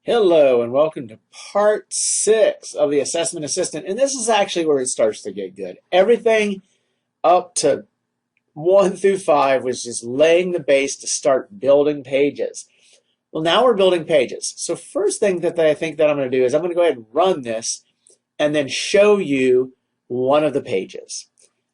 Hello and welcome to part 6 of the Assessment Assistant. And this is actually where it starts to get good. Everything up to 1 through 5 was just laying the base to start building pages. Well, now we're building pages. So first thing that I think that I'm going to do is I'm going to go ahead and run this and then show you one of the pages.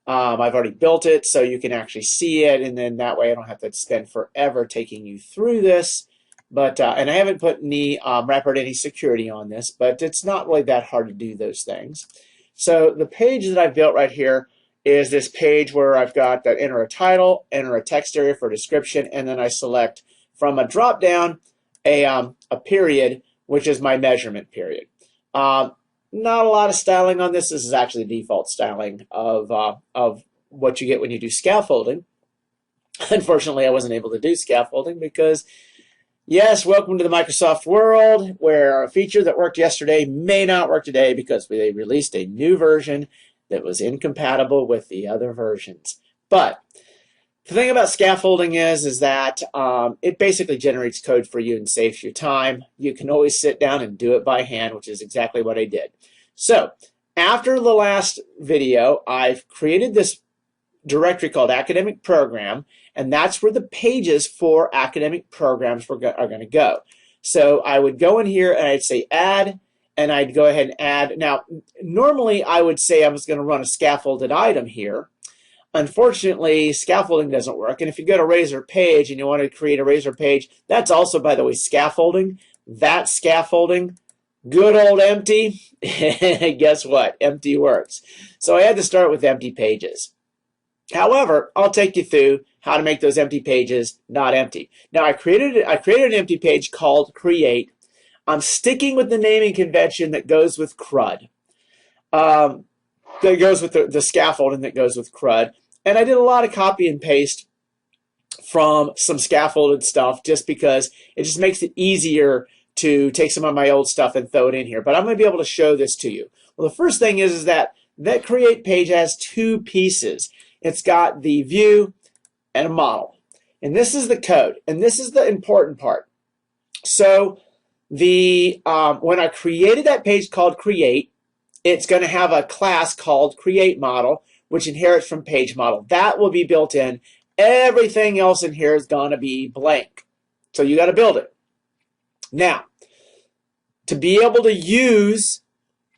I've already built it so you can actually see it, and then that way I don't have to spend forever taking you through this. But and I haven't put any wrappered any security on this, but it's not really that hard to do those things. So the page that I've built right here is this page where I've got that enter a title, enter a text area for description, and then I select from a drop down a period, which is my measurement period. Not a lot of styling on this. This is actually the default styling of what you get when you do scaffolding. Unfortunately, I wasn't able to do scaffolding because, yes, welcome to the Microsoft world, where a feature that worked yesterday may not work today because they released a new version that was incompatible with the other versions. But the thing about scaffolding is that it basically generates code for you and saves you time. You can always sit down and do it by hand, which is exactly what I did. So after the last video, I've created this directory called Academic Program, and that's where the pages for academic programs are going to go. So I would go in here and I'd say add, and I'd go ahead and add. Now, normally I would say I was going to run a scaffolded item here. Unfortunately, scaffolding doesn't work. And if you go to Razor Page and you want to create a Razor Page, that's also, by the way, scaffolding. That scaffolding, good old empty. Guess what? Empty works. So I had to start with empty pages. However, I'll take you through how to make those empty pages not empty. Now, I created an empty page called Create. I'm sticking with the naming convention that goes with CRUD. That goes with the scaffolding that goes with CRUD. And I did a lot of copy and paste from some scaffolded stuff just because it just makes it easier to take some of my old stuff and throw it in here. But I'm going to be able to show this to you. Well, the first thing is that Create page has two pieces. It's got the view and a model. And this is the code. And this is the important part. So when I created that page called Create, it's going to have a class called Create Model, which inherits from Page Model. That will be built in. Everything else in here is going to be blank. So you got to build it. Now, to be able to use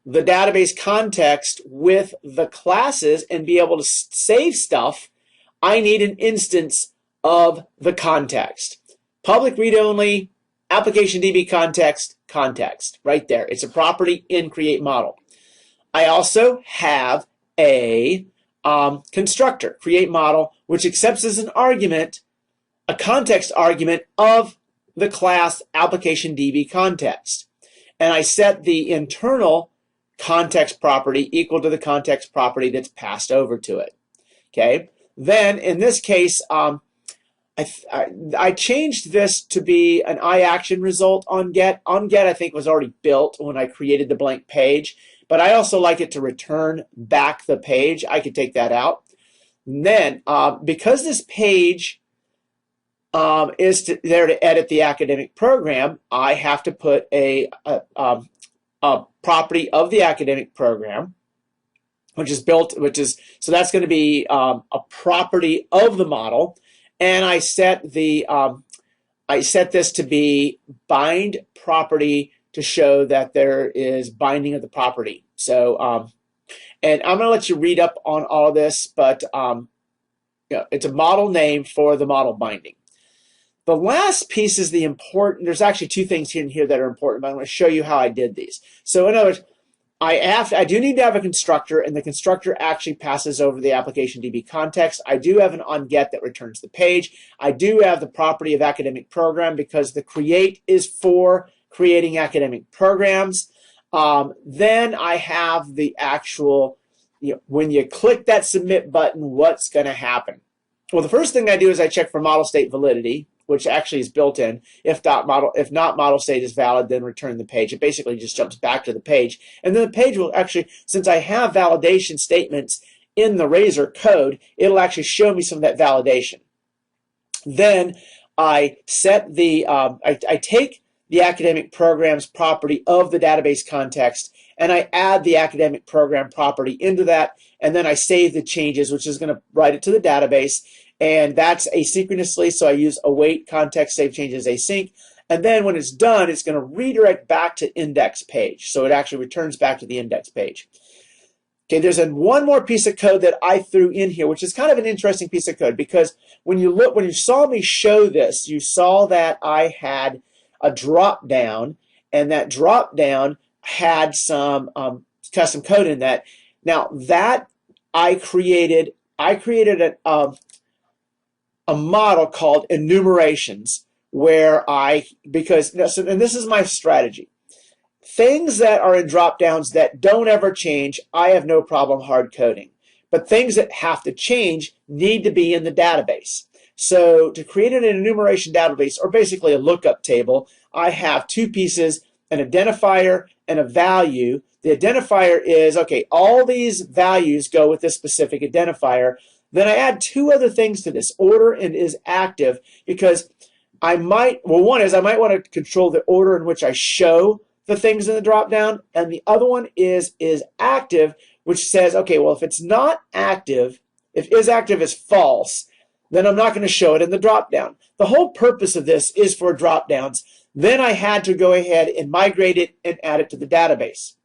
the database context with the classes and be able to save stuff, I need an instance of the context. Public read-only, application DB context, right there. It's a property in Create Model. I also have a constructor, Create Model, which accepts as an argument a context argument of the class application DB context. And I set the internal context property equal to the context property that's passed over to it. Okay. Then in this case, I changed this to be an iAction result on get. On get, I think, was already built when I created the blank page, but I also like it to return back the page. I could take that out. And then because this page is there to edit the academic program, I have to put a property of the academic program, so that's going to be a property of the model, and I set this to be bind property to show that there is binding of the property. So, and I'm going to let you read up on all of this, but it's a model name for the model binding. The last piece is the important. There's actually two things in here that are important, but I'm going to show you how I did these. So in other words, I do need to have a constructor, and the constructor actually passes over the application DB context. I do have an onGet that returns the page. I do have the property of academic program because the create is for creating academic programs. Then I have the actual, when you click that submit button, what's going to happen? Well, the first thing I do is I check for model state validity, which actually is built in. If not, model state is valid, then return the page. It basically just jumps back to the page. And then the page will actually, since I have validation statements in the Razor code, it'll actually show me some of that validation. Then I set the, I take the academic program's property of the database context, and I add the academic program property into that, and then I save the changes, which is going to write it to the database, and that's asynchronously, so I use await context save changes async, and then when it's done, it's going to redirect back to index page, so it actually returns back to the index page. Okay, there's one more piece of code that I threw in here, which is kind of an interesting piece of code, because when you saw me show this, you saw that I had a drop down, and that drop down had some custom code in that. Now that I created a model called Enumerations, where and this is my strategy. Things that are in drop downs that don't ever change, I have no problem hard coding. But things that have to change need to be in the database. So to create an enumeration database, or basically a lookup table, I have two pieces, an identifier and a value. The identifier is, okay, all these values go with this specific identifier. Then I add two other things to this, order and is active, because one is I might want to control the order in which I show the things in the drop down, and the other one is active, which says, okay, well, if it's not active, if is active is false, then I'm not going to show it in the drop down. The whole purpose of this is for drop downs. Then I had to go ahead and migrate it and add it to the database.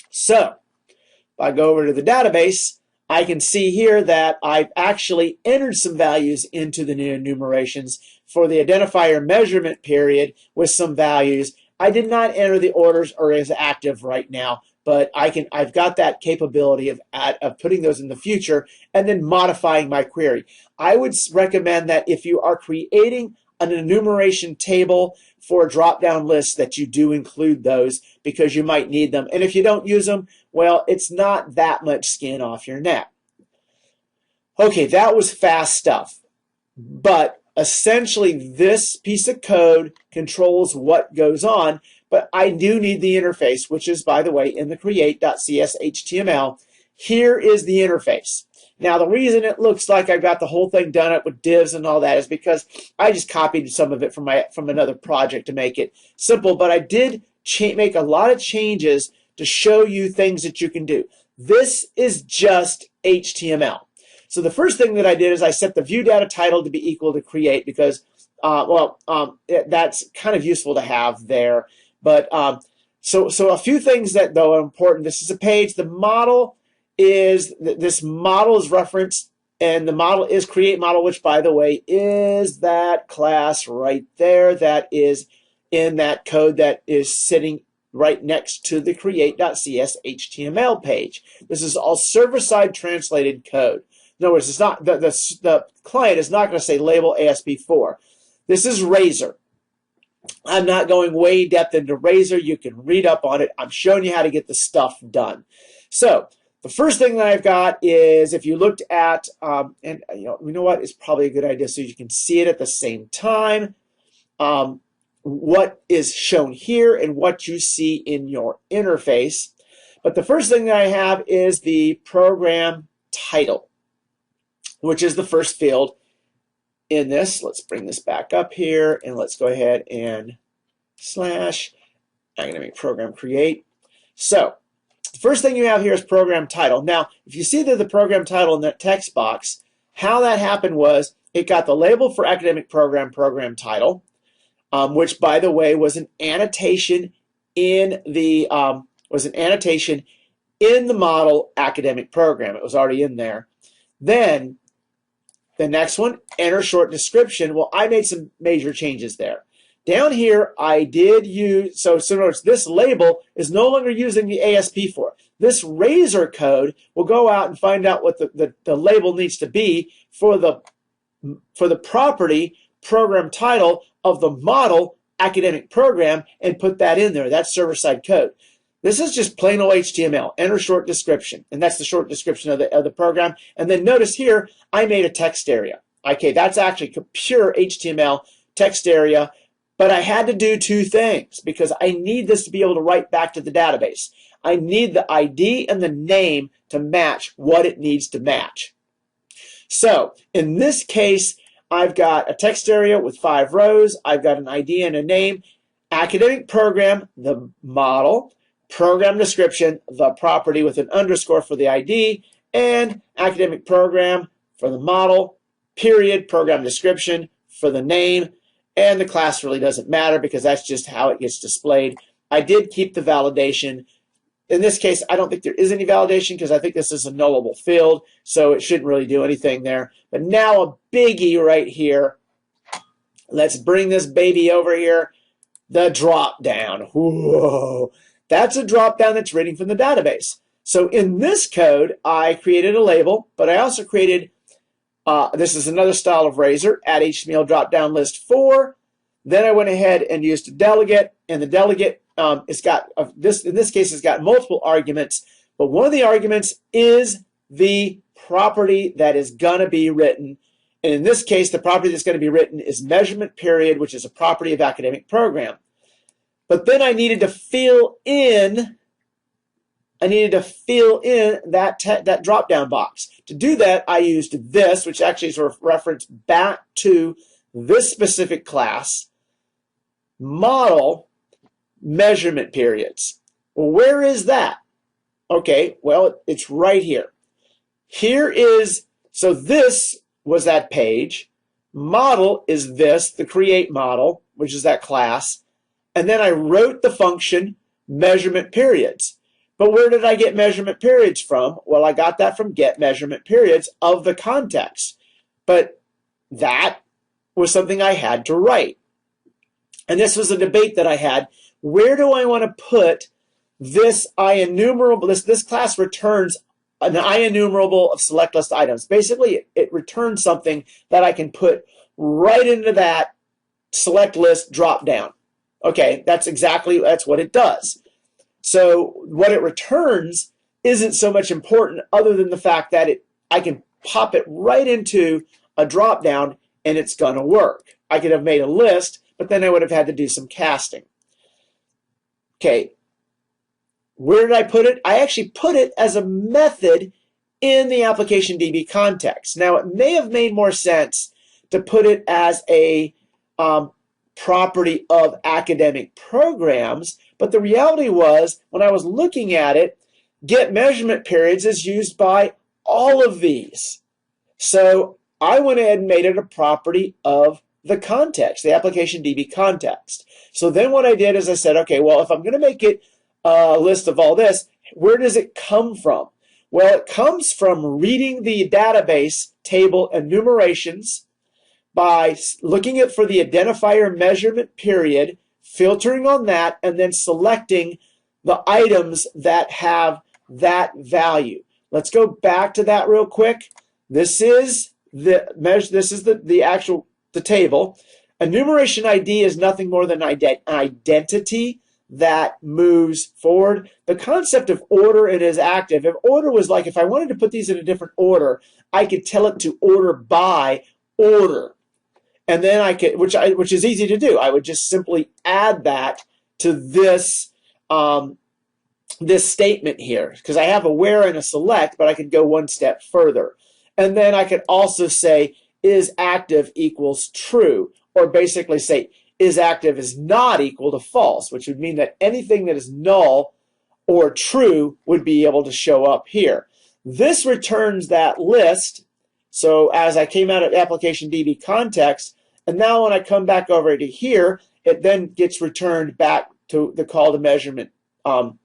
So if I go over to the database, I can see here that I've actually entered some values into the new enumerations for the identifier measurement period with some values. I did not enter the orders or is active right now, but I've got that capability of putting those in the future and then modifying my query. I would recommend that if you are creating an enumeration table for a drop-down list, that you do include those, because you might need them. And if you don't use them, well, it's not that much skin off your neck. Okay, that was fast stuff. But essentially, this piece of code controls what goes on, but I do need the interface, which is, by the way, in the create.cs HTML. Here is the interface. Now, the reason it looks like I've got the whole thing done up with divs and all that is because I just copied some of it from another project to make it simple, but I did make a lot of changes to show you things that you can do. This is just HTML. So the first thing that I did is I set the view data title to be equal to create, because that's kind of useful to have there. But so a few things that though are important. This is a page. The model is this model is referenced, and the model is create model, which by the way is that class right there that is in that code that is sitting right next to the create.cs HTML page. This is all server-side translated code. In other words, it's not the client is not going to say label ASP4. This is Razor. I'm not going way in depth into Razor. You can read up on it. I'm showing you how to get the stuff done. So the first thing that I've got is, if you looked at, and you know what, it's probably a good idea so you can see it at the same time, what is shown here and what you see in your interface. But the first thing that I have is the program title, which is the first field in this. Let's bring this back up here, and let's go ahead and slash academic program create. So the first thing you have here is program title. Now, if you see the program title in that text box, how that happened was it got the label for academic program title, which by the way was an annotation in the model academic program. It was already in there. Then the next one, enter short description. Well, I made some major changes there. Down here, I did use, so in other words, this label is no longer using the ASP4. This Razor code will go out and find out what the label needs to be for the property program title of the model academic program and put that in there. That's server-side code. This is just plain old HTML, enter short description, and that's the short description of the program. And then notice here, I made a text area. Okay, that's actually pure HTML text area, but I had to do two things because I need this to be able to write back to the database. I need the ID and the name to match what it needs to match. So in this case, I've got a text area with 5 rows. I've got an ID and a name. academic program, the model, program description, the property with an underscore for the ID, and academic program for the model, period, program description for the name, and the class really doesn't matter because that's just how it gets displayed. I did keep the validation. In this case, I don't think there is any validation because I think this is a nullable field, so it shouldn't really do anything there. But now a biggie right here. Let's bring this baby over here. The drop down. Whoa. That's a drop down that's reading from the database. So in this code, I created a label, but I also created, this is another style of razor, add HTML drop down list 4. Then I went ahead and used a delegate, and the delegate it's got in this case it's got multiple arguments, but one of the arguments is the property that is going to be written. And in this case, the property that's going to be written is measurement period, which is a property of academic program. But then I needed to fill in that drop-down box. To do that, I used this, which actually is a reference back to this specific class, model measurement periods. Well, where is that? Okay, well, it's right here. Here is, so this was that page. Model is this, the create model, which is that class. And then I wrote the function measurement periods. But where did I get measurement periods from? Well, I got that from get measurement periods of the context. But that was something I had to write. And this was a debate that I had. Where do I want to put this IEnumerable? This class returns an IEnumerable of select list items. Basically, it returns something that I can put right into that select list drop down. Okay, that's what it does. So what it returns isn't so much important other than the fact that I can pop it right into a drop down and it's going to work. I could have made a list, but then I would have had to do some casting. Okay, where did I put it? I actually put it as a method in the application DB context. Now, it may have made more sense to put it as a property of academic programs, but the reality was, when I was looking at it, get measurement periods is used by all of these. So I went ahead and made it a property of the context, the application DB context. So then what I did is I said, okay, well, if I'm going to make it a list of all this, where does it come from? Well, it comes from reading the database table enumerations by looking for the identifier measurement period, filtering on that, and then selecting the items that have that value. Let's go back to that real quick. This is the actual table. Enumeration ID is nothing more than an identity that moves forward. The concept of order and is active. If order was like, if I wanted to put these in a different order, I could tell it to order by order. And then I could, which is easy to do. I would just simply add that to this this statement here, because I have a where and a select, but I could go one step further. And then I could also say is active equals true, or basically say is active is not equal to false, which would mean that anything that is null or true would be able to show up here. This returns that list. So as I came out of application DB context, and now when I come back over to here, it then gets returned back to the call to measurement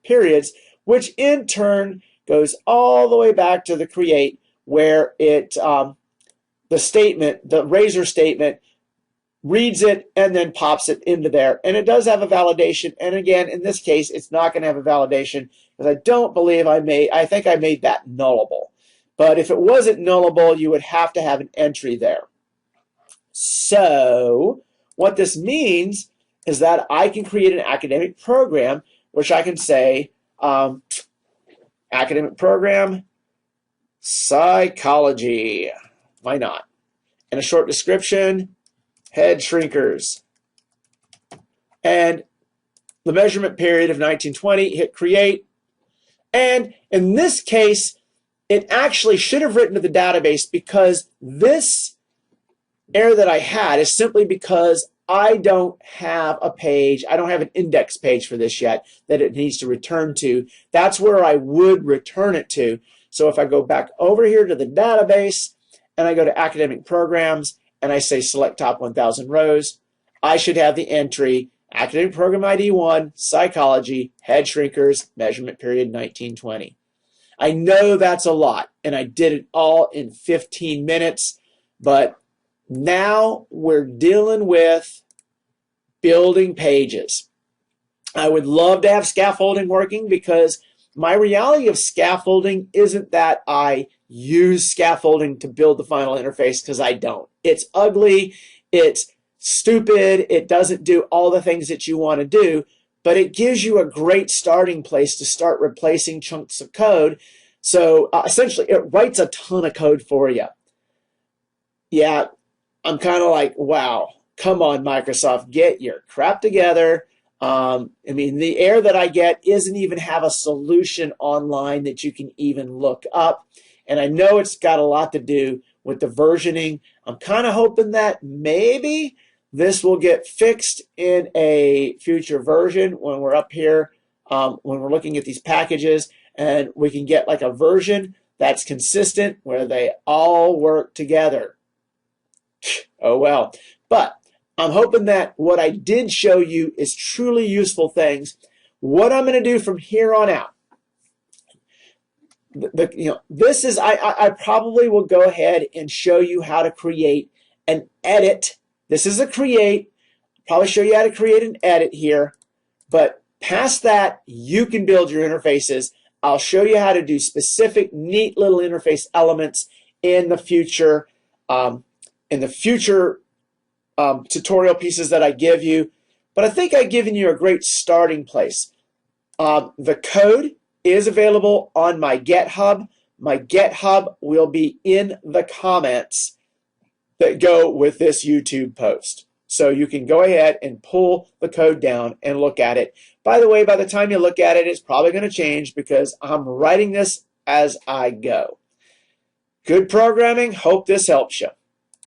periods, which in turn goes all the way back to the create, where it the statement, the razor statement, reads it and then pops it into there. And it does have a validation. And again, in this case, it's not going to have a validation because I don't believe I think I made that nullable. But if it wasn't nullable, you would have to have an entry there. So what this means is that I can create an academic program, which I can say academic program psychology. Why not? And a short description, head shrinkers. And the measurement period of 1920, hit create. And in this case, it actually should have written to the database because this error that I had is simply because I don't have a page, I don't have an index page for this yet that it needs to return to. That's where I would return it to. So if I go back over here to the database and I go to academic programs and I say select top 1,000 rows, I should have the entry academic program ID 1, psychology, head shrinkers, measurement period 1920. I know that's a lot, and I did it all in 15 minutes, but now we're dealing with building pages. I would love to have scaffolding working, because my reality of scaffolding isn't that I use scaffolding to build the final interface, because I don't. It's ugly, it's stupid, it doesn't do all the things that you want to do, but it gives you a great starting place to start replacing chunks of code. So essentially, it writes a ton of code for you. Yeah, I'm kind of like, wow, come on, Microsoft, get your crap together. I mean, the error that I get isn't even have a solution online that you can even look up. And I know it's got a lot to do with the versioning. I'm kind of hoping that maybe this will get fixed in a future version when we're up here, when we're looking at these packages, and we can get like a version that's consistent where they all work together. Oh well. But I'm hoping that what I did show you is truly useful things. What I'm going to do from here on out, this is, I probably will go ahead and show you how to create an edit. This is a create. Probably show you how to create an edit here. But past that, you can build your interfaces. I'll show you how to do specific, neat little interface elements in the future. Tutorial pieces that I give you. But I think I've given you a great starting place. The code is available on my GitHub. My GitHub will be in the comments that go with this YouTube post. So you can go ahead and pull the code down and look at it. By the way, by the time you look at it, it's probably going to change because I'm writing this as I go. Good programming. Hope this helps you.